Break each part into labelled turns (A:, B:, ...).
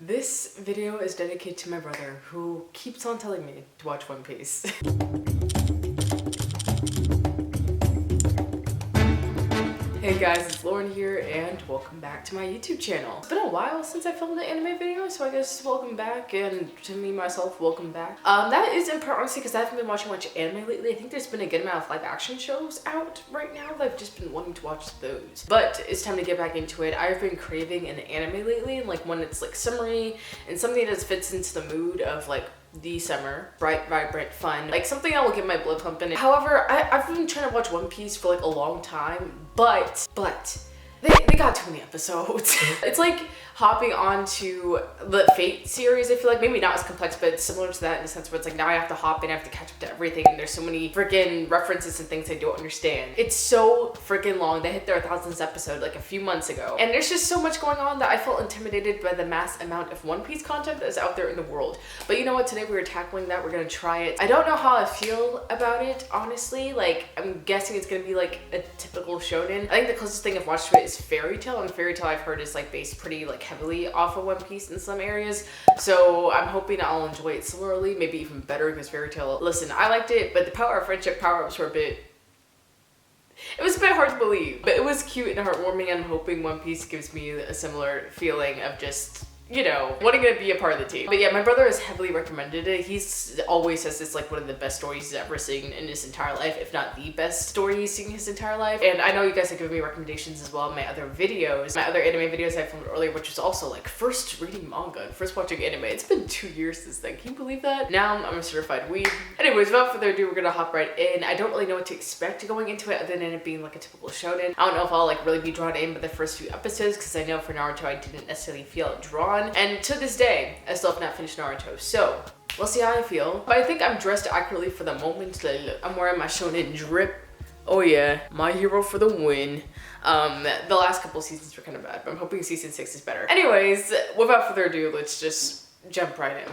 A: This video is dedicated to my brother who keeps on telling me to watch One Piece. Hey guys, it's Lauren here and welcome back to my YouTube channel. It's been a while since I filmed an anime video, so I guess welcome back, and to me, myself, welcome back. That is in part honestly because I haven't been watching much anime lately. I think there's been a good amount of live action shows out right now that I've just been wanting to watch those. But it's time to get back into it. I've been craving an anime lately, and like when it's like summery and something that fits into the mood of like the summer, bright, vibrant, fun, like something that will get my blood pumping. However, I've been trying to watch One Piece for like a long time, but they got too many episodes. It's like hopping onto the Fate series. I feel like maybe not as complex, but similar to that in the sense where it's like now I have to hop in, I have to catch up to everything, and there's so many freaking references and things I don't understand. It's so freaking long. They hit their 1000th episode like a few months ago, and there's just so much going on that I felt intimidated by the mass amount of One Piece content that is out there in the world. But you know what? Today we were tackling that. We're gonna try it. I don't know how I feel about it, honestly. Like, I'm guessing it's gonna be like a typical shonen. I think the closest thing I've watched to it is Fairy Tail, and Fairy Tail I've heard is like based pretty like heavily off of One Piece in some areas, so I'm hoping I'll enjoy it similarly, maybe even better, because Fairy Tail, listen, I liked it, but the power of friendship power-ups were it was a bit hard to believe, but it was cute and heartwarming, and I'm hoping One Piece gives me a similar feeling of just, you know, wanting to be a part of the team. But yeah, my brother has heavily recommended it. He's always says it's like one of the best stories he's ever seen in his entire life, if not the best story he's seen in his entire life. And I know you guys have given me recommendations as well in my other videos, my other anime videos I filmed earlier, which was also like first reading manga and first watching anime. It's been 2 years since then. Can you believe that? Now I'm a certified weeb. Anyways, without further ado, we're gonna hop right in. I don't really know what to expect going into it other than it being like a typical shonen. I don't know if I'll like really be drawn in by the first few episodes, because I know for Naruto I didn't necessarily feel drawn, and to this day I still have not finished Naruto, so we'll see how I feel. But I think I'm dressed accurately for the moment. I'm wearing my shonen drip. Oh yeah, my hero for the win. The last couple seasons were kind of bad, but I'm hoping season 6 is better. Anyways, without further ado, let's just jump right in.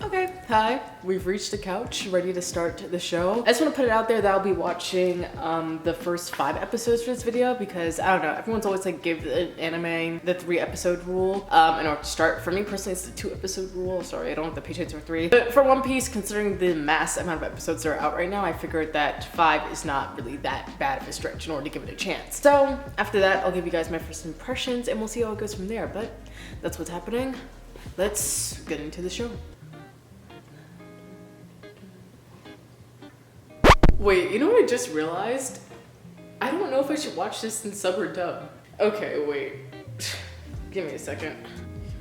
A: Okay, hi. We've reached the couch, ready to start the show. I just want to put it out there that I'll be watching the first 5 episodes for this video, because I don't know, everyone's always like give an anime the 3 episode rule in order to start. For me personally, it's the 2 episode rule. Sorry, I don't have the patience for 3. But for One Piece, considering the mass amount of episodes that are out right now, I figured that 5 is not really that bad of a stretch in order to give it a chance. So after that, I'll give you guys my first impressions and we'll see how it goes from there. But that's what's happening. Let's get into the show. Wait, you know what I just realized? I don't know if I should watch this in sub or dub. Okay, wait. Give me a second.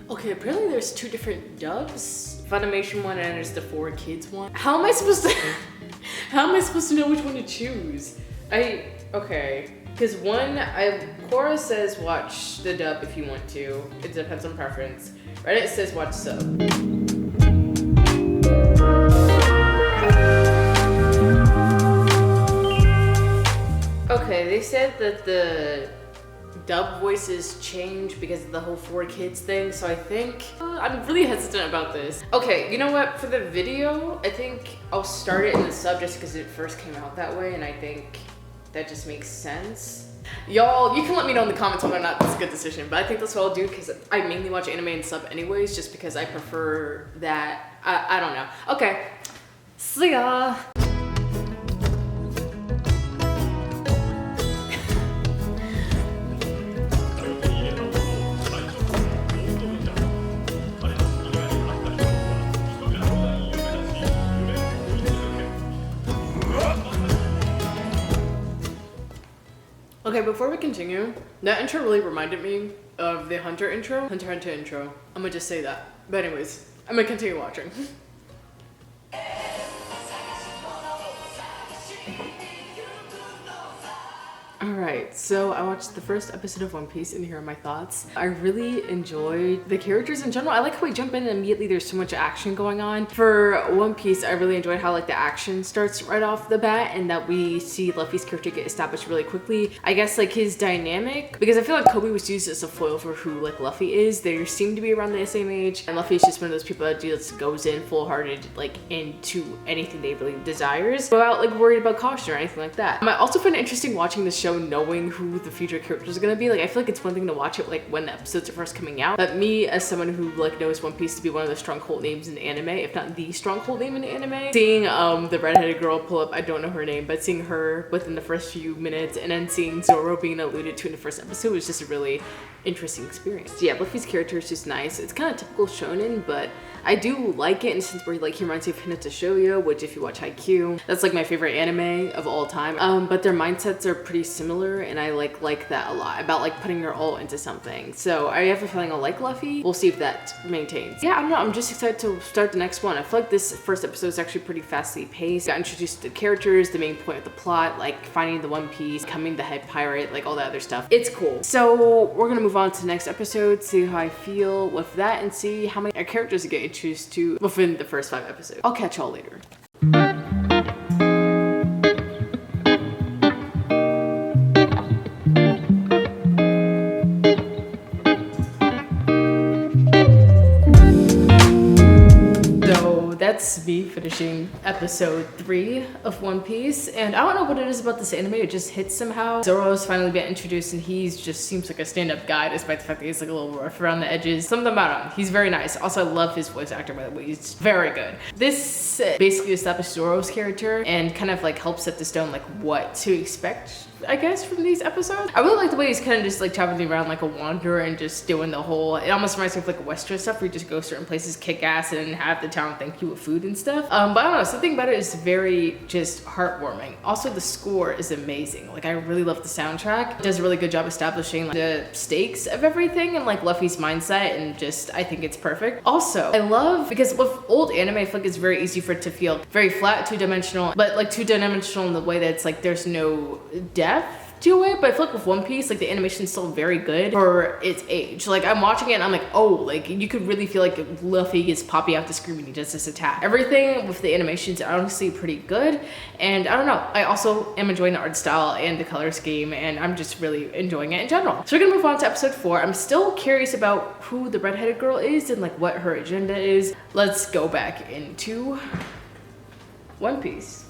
A: Okay, apparently there's 2 different dubs. Funimation one and there's the 4Kids one. How am I supposed to know which one to choose? Okay. Because one, Quora says watch the dub if you want to. It depends on preference. Reddit says watch sub. Okay, they said that the dub voices change because of the whole 4Kids thing, so I think I'm really hesitant about this. Okay, you know what? For the video, I think I'll start it in the sub just because it first came out that way, and I think that just makes sense. Y'all, you can let me know in the comments whether or not that's a good decision, but I think that's what I'll do because I mainly watch anime in sub anyways, just because I prefer that. I don't know. Okay, see ya. Okay, before we continue, that intro really reminded me of the Hunter intro. Hunter intro. I'm gonna just say that. But anyways, I'm gonna continue watching. Alright, so I watched the first episode of One Piece and here are my thoughts. I really enjoyed the characters in general. I like how we jump in and immediately there's so much action going on. For One Piece, I really enjoyed how like the action starts right off the bat and that we see Luffy's character get established really quickly. I guess like his dynamic, because I feel like Kobe was used as a foil for who like Luffy is. They seem to be around the same age, and Luffy is just one of those people that just goes in full-hearted like into anything they really desires without like worried about caution or anything like that. I also find it interesting watching the show show knowing who the future characters are gonna be. Like, I feel like it's one thing to watch it like when the episodes are first coming out, but me as someone who like knows One Piece to be one of the stronghold names in anime, if not the stronghold name in anime, seeing the redheaded girl pull up, I don't know her name, but seeing her within the first few minutes and then seeing Zoro being alluded to in the first episode was just a really interesting experience. Yeah, Luffy's character is just nice. It's kind of typical shonen, but I do like it in a sense where like he reminds me of Hinata Shoujo, which if you watch Haikyuu, that's like my favorite anime of all time. But their mindsets are pretty similar, and I like that a lot about like putting your all into something. So I have a feeling I'll like Luffy. We'll see if that maintains. Yeah, I don't know. I'm just excited to start the next one. I feel like this first episode is actually pretty fastly paced. Got introduced to the characters, the main point of the plot, like finding the One Piece, becoming the head pirate, like all that other stuff. It's cool. So we're gonna move on to the next episode, see how I feel with that, and see how many characters I get introduced to within the first 5 episodes. I'll catch y'all later. That's me finishing episode 3 of One Piece, and I don't know what it is about this anime, it just hits somehow. Zoro's finally been introduced, and he's just seems like a stand-up guy despite the fact that he's like a little rough around the edges. Something about him, he's very nice. Also, I love his voice actor, by the way, he's very good. This basically established Zoro's character and kind of like helps set the stone like what to expect, I guess, from these episodes. I really like the way he's kind of just like traveling around like a wanderer and just doing the whole, it almost reminds me of like Western stuff where you just go certain places, kick ass, and have the town thank you with food and stuff. But I don't know, something about it is very just heartwarming. Also, the score is amazing. Like, I really love the soundtrack. It does a really good job establishing like the stakes of everything and like Luffy's mindset, and just, I think it's perfect. Also, I love, because with old anime, I feel like it's very easy for it to feel very flat, two-dimensional, but like two-dimensional in the way that it's like there's no depth to it. But I feel like with One Piece, like the animation is still very good for its age. Like, I'm watching it and I'm like, oh, like you could really feel like Luffy is popping out the screen when he does this attack. Everything with the animations are honestly pretty good, and I don't know, I also am enjoying the art style and the color scheme, and I'm just really enjoying it in general. So we're gonna move on to episode 4. I'm still curious about who the redheaded girl is and like what her agenda is. Let's go back into One Piece.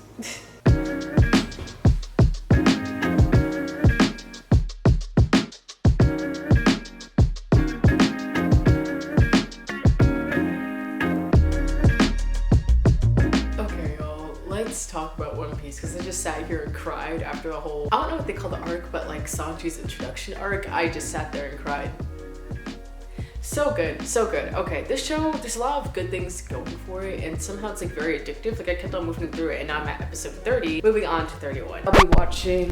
A: Talk about One Piece, because I just sat here and cried after the whole, I don't know what they call the arc, but like Sanji's introduction arc. I just sat there and cried. So good, so good. Okay, this show, there's a lot of good things going for it, and somehow it's like very addictive. Like, I kept on moving through it, and now I'm at episode 30, moving on to 31. I'll be watching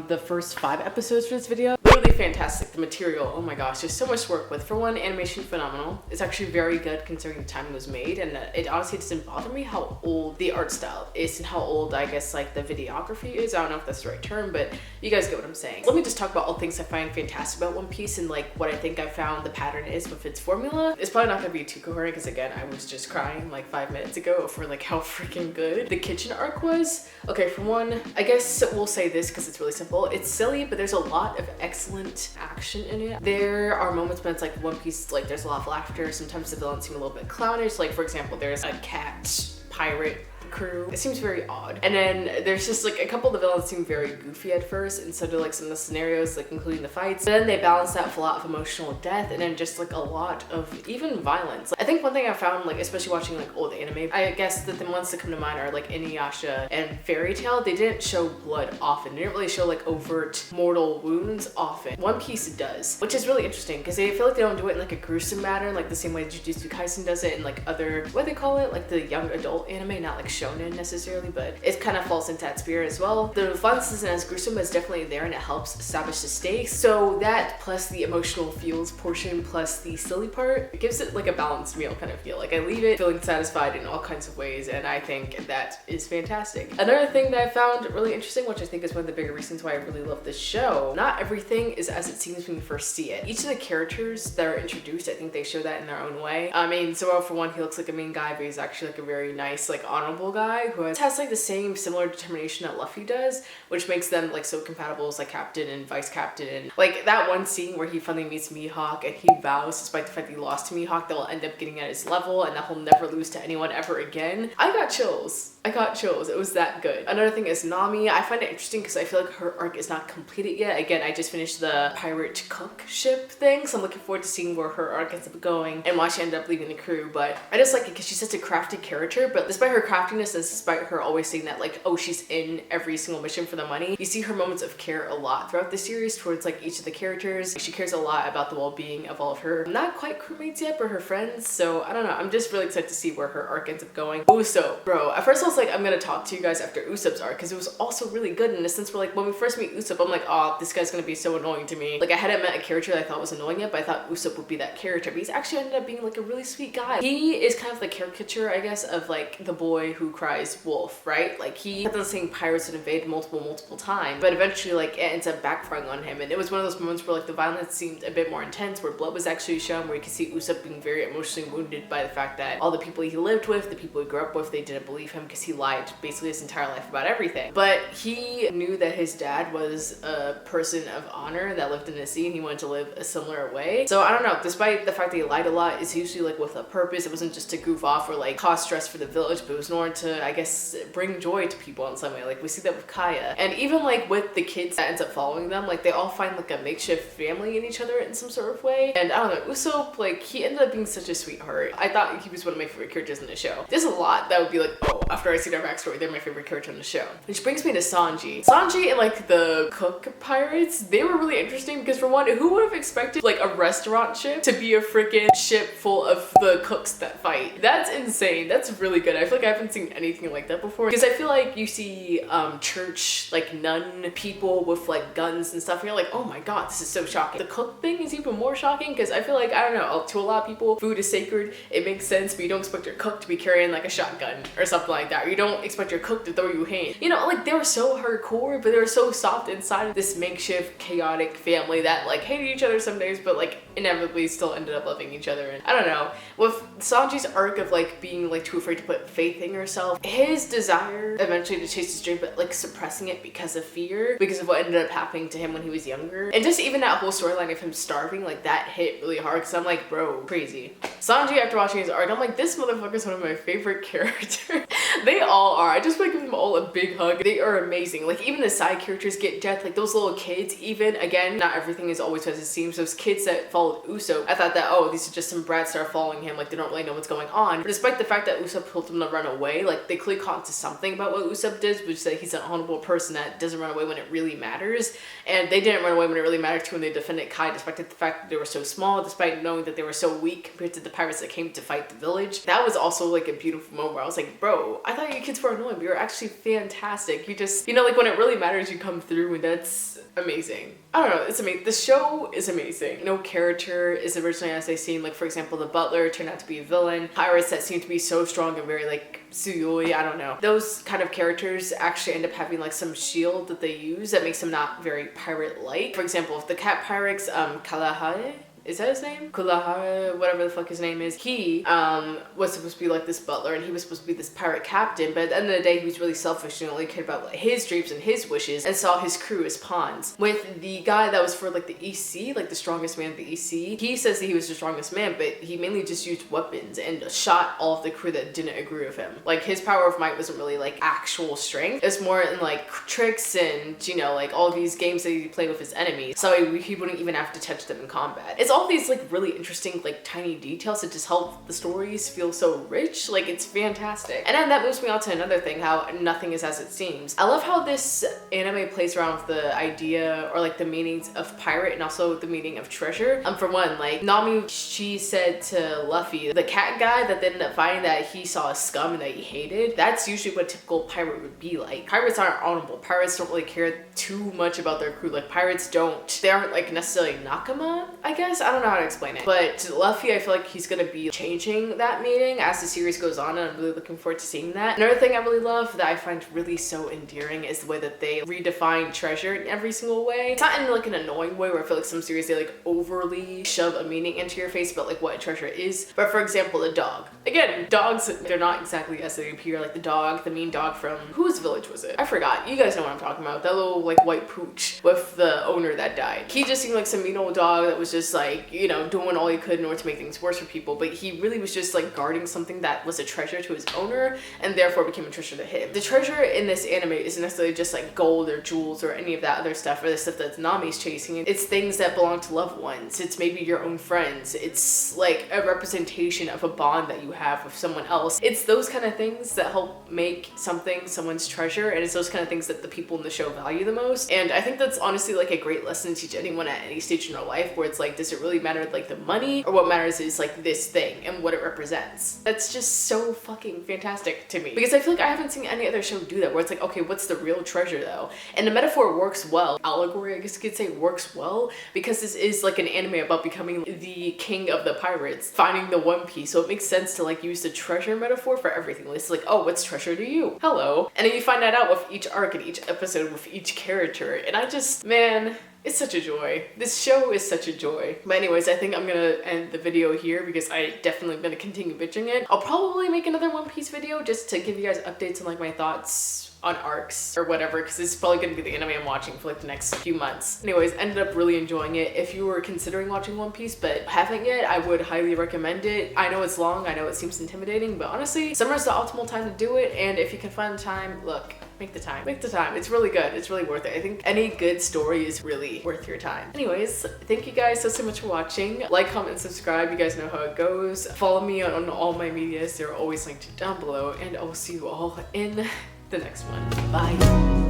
A: the first 5 episodes for this video. Literally fantastic. The material, oh my gosh, there's so much to work with. For one, animation phenomenal. It's actually very good considering the time it was made, and it honestly doesn't bother me how old the art style is and how old, I guess, like the videography is. I don't know if that's the right term, but you guys get what I'm saying. Let me just talk about all the things I find fantastic about One Piece and like what I think I found the pattern is with its formula. It's probably not gonna be too coherent because again, I was just crying like 5 minutes ago for like how freaking good the kitchen arc was. Okay, for one, I guess we'll say this because it's really simple. It's silly, but there's a lot of excellent action in it. There are moments when it's like One Piece, like there's a lot of laughter. Sometimes the villains seem a little bit clownish. Like, for example, there's a cat pirate crew. It seems very odd. And then there's just like a couple of the villains seem very goofy at first, and so do like some of the scenarios, like including the fights. But then they balance that with a lot of emotional depth, and then just like a lot of even violence. I think one thing I found, like especially watching like old anime, I guess that the ones that come to mind are like Inuyasha and Fairy Tail. They didn't show blood often. They didn't really show like overt mortal wounds often. One Piece does, which is really interesting because they feel like they don't do it in like a gruesome manner, like the same way Jujutsu Kaisen does it, and like other, what do they call it, like the young adult anime, not like shonen necessarily, but it kind of falls into that spirit as well. The violence isn't as gruesome, but it's definitely there, and it helps establish the stakes. So that plus the emotional feels portion plus the silly part, it gives it like a balanced meal kind of feel. Like, I leave it feeling satisfied in all kinds of ways, and I think that is fantastic. Another thing that I found really interesting, which I think is one of the bigger reasons why I really love this show, not everything is as it seems when you first see it. Each of the characters that are introduced, I think they show that in their own way. I mean, Zoro, for one, he looks like a mean guy, but he's actually like a very nice nice, like honorable guy who has like the same similar determination that Luffy does, which makes them like so compatible as like captain and vice captain. And like that one scene where he finally meets Mihawk and he vows, despite the fact that he lost to Mihawk, that will end up getting at his level and that he'll never lose to anyone ever again. I got chills. I got chills. It was that good. Another thing is Nami. I find it interesting because I feel like her arc is not completed yet. Again, I just finished the pirate cook ship thing, so I'm looking forward to seeing where her arc ends up going and why she ended up leaving the crew. But I just like it because she's such a crafty character, but despite her craftiness and despite her always saying that like, oh, she's in every single mission for the money, you see her moments of care a lot throughout the series towards like each of the characters. She cares a lot about the well-being of all of her not quite crewmates yet, but her friends. So I don't know. I'm just really excited to see where her arc ends up going. Usopp, bro. At first I was like, I'm gonna talk to you guys after Usopp's arc because it was also really good in a sense where like when we first meet Usopp, I'm like, oh, this guy's gonna be so annoying to me. Like I hadn't met a character that I thought was annoying yet, but I thought Usopp would be that character. But he's actually ended up being like a really sweet guy. He is kind of the caricature, I guess, of like the boy who cries wolf, right? Like he kept on saying pirates would invade multiple times, but eventually like it ends up backfiring on him. And it was one of those moments where like the violence seemed a bit more intense, where blood was actually shown, where you could see Usopp being very emotionally wounded by the fact that all the people he lived with, the people he grew up with, they didn't believe him because he lied basically his entire life about everything. But he knew that his dad was a person of honor that lived in the sea and he wanted to live a similar way. So I don't know, despite the fact that he lied a lot, it's usually like with a purpose. It wasn't just to goof off or like cause stress for the village, but it was in order to, I guess, bring joy to people in some way. Like we see that with Kaya. And even like with the kids that ends up following them, like they all find like a makeshift family in each other in some sort of way. And I don't know, Usopp, like he ended up being such a sweetheart. I thought he was one of my favorite characters in the show. There's a lot that would be like, oh, after I see their backstory, they're my favorite character in the show. Which brings me to Sanji. Sanji and like the cook pirates, they were really interesting because for one, who would have expected like a restaurant ship to be a freaking ship full of the cooks that fight? That's insane. That's really good. I feel like I haven't seen anything like that before because I feel like you see church like nun people with like guns and stuff and you're like, oh my god, this is so shocking. The cook thing is even more shocking because I feel like, I don't know, to a lot of people food is sacred, it makes sense, but you don't expect your cook to be carrying like a shotgun or something like that, or you don't expect your cook to throw you hand. You know, like they were so hardcore, but they were so soft inside of this makeshift chaotic family that like hated each other some days, but like inevitably still ended up loving each other. And I don't know, with Sanji's arc of like being like too afraid to put faith in herself, his desire eventually to chase his dream, but like suppressing it because of fear, because of what ended up happening to him when he was younger, and just even that whole storyline of him starving, like that hit really hard because I'm like, bro, crazy. Sanji, after watching his arc, I'm like, this motherfucker's one of my favorite characters. They all are. I just want to give them all a big hug. They are amazing. Like even the side characters get depth, like those little kids, even, again, not everything is always as it seems. Those kids that followed Usopp, I thought that, oh, these are just some brats that are following him, like they don't really know what's going on. But despite the fact that Usopp told them to run away, like they clearly caught to something about what Usopp did, which is that he's an honorable person that doesn't run away when it really matters. And they didn't run away when it really mattered to when they defended Kai, despite the fact that they were so small, despite knowing that they were so weak compared to the pirates that came to fight the village. That was also like a beautiful moment where I was like, bro, I thought you kids were annoying, but you're actually fantastic. You just, you know, like when it really matters, you come through, and that's amazing. I don't know, it's amazing. The show is amazing. No character is originally as they seem. Like for example, the butler turned out to be a villain. Pirates that seem to be so strong and very like Suyoi, I don't know. Those kind of characters actually end up having like some shield that they use that makes them not very pirate-like. For example, if the cat pirates, Kalahari, is that his name? Kulahara, whatever the fuck his name is. He was supposed to be like this butler and he was supposed to be this pirate captain, but at the end of the day he was really selfish and only cared about like his dreams and his wishes and saw his crew as pawns. With the guy that was for like the EC, like the strongest man of the EC, he says that he was the strongest man, but he mainly just used weapons and shot all of the crew that didn't agree with him. Like his power of might wasn't really like actual strength. It's more in like tricks and, you know, like all these games that he played with his enemies, so he wouldn't even have to touch them in combat. It's all these like really interesting like tiny details that just help the stories feel so rich. Like it's fantastic. And then that moves me on to another thing, how nothing is as it seems. I love how this anime plays around with the idea or like the meanings of pirate and also the meaning of treasure. For one, like Nami, she said to Luffy, the cat guy that they ended up finding, that he saw a scum and that he hated. That's usually what a typical pirate would be like. Pirates aren't honorable. Pirates don't really care too much about their crew. Like pirates don't, they aren't like necessarily nakama, I guess. honest, I don't know how to explain it. But Luffy, I feel like he's gonna be changing that meaning as the series goes on, and I'm really looking forward to seeing that. Another thing I really love that I find really so endearing is the way that they redefine treasure in every single way. It's not in like an annoying way where I feel like some series they like overly shove a meaning into your face about like what a treasure is. But for example, a dog. Again, dogs, they're not exactly as they appear. Like the dog, the mean dog from whose village was it? I forgot. You guys know what I'm talking about. That little like white pooch with the owner that died. He just seemed like some mean old dog that was just like, you know, doing all he could in order to make things worse for people. But he really was just like guarding something that was a treasure to his owner and therefore became a treasure to him. The treasure in this anime isn't necessarily just like gold or jewels or any of that other stuff or the stuff that Nami's chasing. It's things that belong to loved ones. It's maybe your own friends. It's like a representation of a bond that you have with someone else. It's those kind of things that help make something someone's treasure, and it's those kind of things that the people in the show value the most. And I think that's honestly like a great lesson to teach anyone at any stage in their life, where it's like, does it really matter like the money, or what matters is like this thing and what it represents? That's just so fucking fantastic to me, because I feel like I haven't seen any other show do that, where it's like, okay, what's the real treasure though? And the metaphor works well. Allegory, I guess you could say, works well, because this is like an anime about becoming the king of the pirates, finding the One Piece. So it makes sense to like use the treasure metaphor for everything. It's like, oh, what's treasure to you? Hello. And then you find that out with each arc and each episode with each character. And I just, man, it's such a joy. This show is such a joy. But anyways, I think I'm gonna end the video here because I definitely am gonna continue bitching it. I'll probably make another One Piece video just to give you guys updates on like my thoughts on arcs or whatever, because it's probably gonna be the anime I'm watching for like the next few months. Anyways, ended up really enjoying it. If you were considering watching One Piece but haven't yet, I would highly recommend it. I know it's long, I know it seems intimidating, but honestly, summer's the optimal time to do it, and if you can find the time, look, make the time. Make the time. It's really good. It's really worth it. I think any good story is really worth your time. Anyways, thank you guys so much for watching. Like, comment, and subscribe. You guys know how it goes. Follow me on all my medias. They're always linked down below, and I will see you all in the next one. Bye.